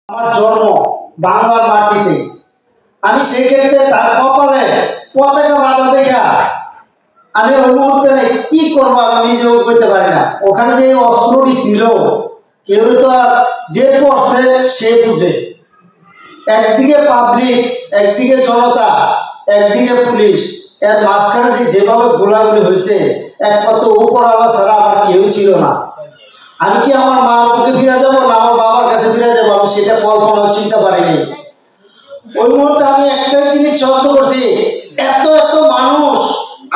আমার জন্ম বাংলার মাটিতে। আমি সেই ক্ষেত্রে তার কপালে পতাকা বাঁধা দেখা আমি ওই মুহূর্তে কি করবো আমি নিজেও করতে পারি না। ওখানে যে অস্ত্রটি ছিল কেউ তো আর যে পড়ছে সে বুঝে। একদিকে পাবলিক, একদিকে জনতা, একদিকে পুলিশ, এর মাঝখানে যেভাবে গোলাগুলি হয়েছে একমাত্র উপরওয়ালা ছাড়া আমার কেউ ছিল না। আমি কি আমার মার বুকে ফিরে যাবো না আমার বাবার কাছে ফিরে যাবো আমি সেটা কল্পনা চিন্তা পারিনি। ওই মুহূর্তে আমি একটাই জিনিস চর্চা করছি, এত এত মানুষ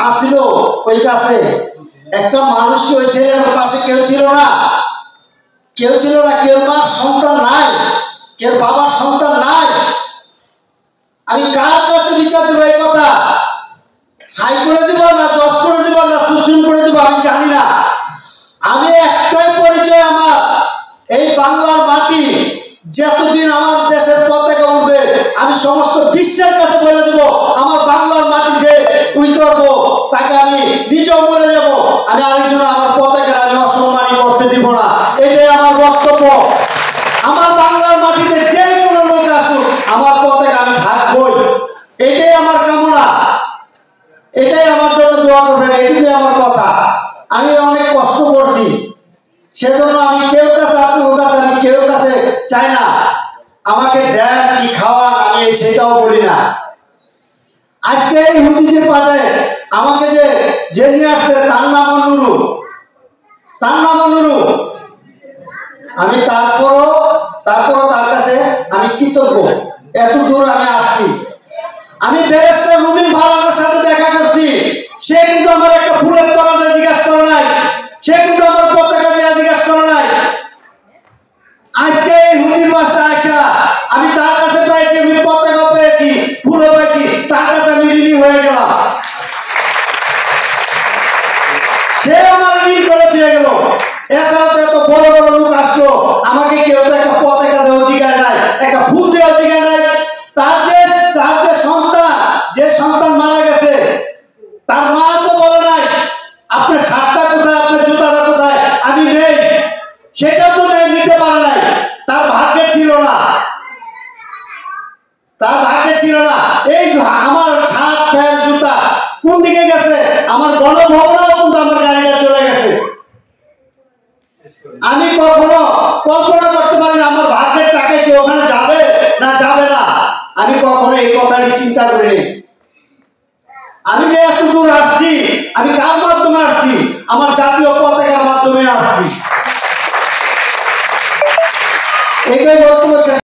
আসছিল ওই কাছে, একটা মানুষ কি ওই ছেলের পাশে কেউ ছিল না? কেউ ছিল না। কেউ মার সন্তান নাই, কেউ বাবার সন্তান নাই। আমি কার কাছে বিচার দেবো? এই কথা হাই করে দিব না জজ করে দিব না সুপ্রিম করে দিব আমি জানি না। আমি একটাই পরিচয় আমার, এই বাংলার মাটি যতদিন আমার দেশের পতাকা উঠবে আমি সমস্ত বিশ্বের কাছে বলে দেব আমার বাংলার মাটি যে উই করবো তাকে আমি নিজেও মরে যাব। আমি আরেকজন আমার পতাকা আমি অসম্মানী করতে দিব না, এটাই আমার বক্তব্য। আমার বাংলার মাটিতে যে কোনো লোক আসুক আমার পতাকা আমি থাকবই, এটাই আমার কামনা, এটাই আমার জন্য দোয়া করবেন, এটাই আমার কথা। আমি অনেক কষ্ট করছি, সেজন্য আমি কেউ কাছে আপনার কাছে আমি কেউ কাছে চাই না আমাকে দেন কি খাওয়ান, আমি সেটাও বলি না। আজকে এই হুদিজের পাটে আমাকে যে নিয়ে আসছে তার নাম নুরু, আমি তারপরও তার কাছে আমি কৃতজ্ঞ। এত দূর আমি আসছি। আমি ব্যারিস্টার রুবিন ভালানের সাথে দেখা করছি, সে কিন্তু আমার একটা ফুলের তলা জিজ্ঞাসা করে নাই, সে কিন্তু আমার পতাকা দিয়ে জিজ্ঞাসা করে নাই। আজকে এই হুদির মাসটা আসা আমি তার কাছে পাইছি, আমি পতাকা পেয়েছি, ফুলও পেয়েছি, তার কাছে আমি ঋণী হয়ে গেলাম। সে আমার ঋণ করে দিয়ে গেল। এছাড়া তো এত বড় বড় লোক আসলো, আমাকে কেউ তো একটা পতাকা দেওয়া জিগায় নাই, একটা ফুল দেওয়া জিগায় নাই। তার যে সন্তান মারা গেছে তার মা তো বলে নাই আপনার শার্টটা কোথায়, আপনার জুতাটা কোথায়, আমি নেই, সেটা তো নিতে পারে নাই। তার ভাগ্যে ছিল না, এই আমার শার্ট প্যান্ট জুতা কোন দিকে গেছে? আমার গণভবনও কিন্তু আমার গাড়িটা চলে গেছে। আমি কখনো কল্পনা করতে পারি না আমার ভাগ্যের চাকায় কি ওখানে যাবে না যাবে না। আমি কখনো এই কথাটি চিন্তা করিনি। আমি যে এত দূর আসছি আমি কার মাধ্যমে আসছি? আমার জাতীয় পতাকার মাধ্যমে আসছি। এটাই বক্তব্য।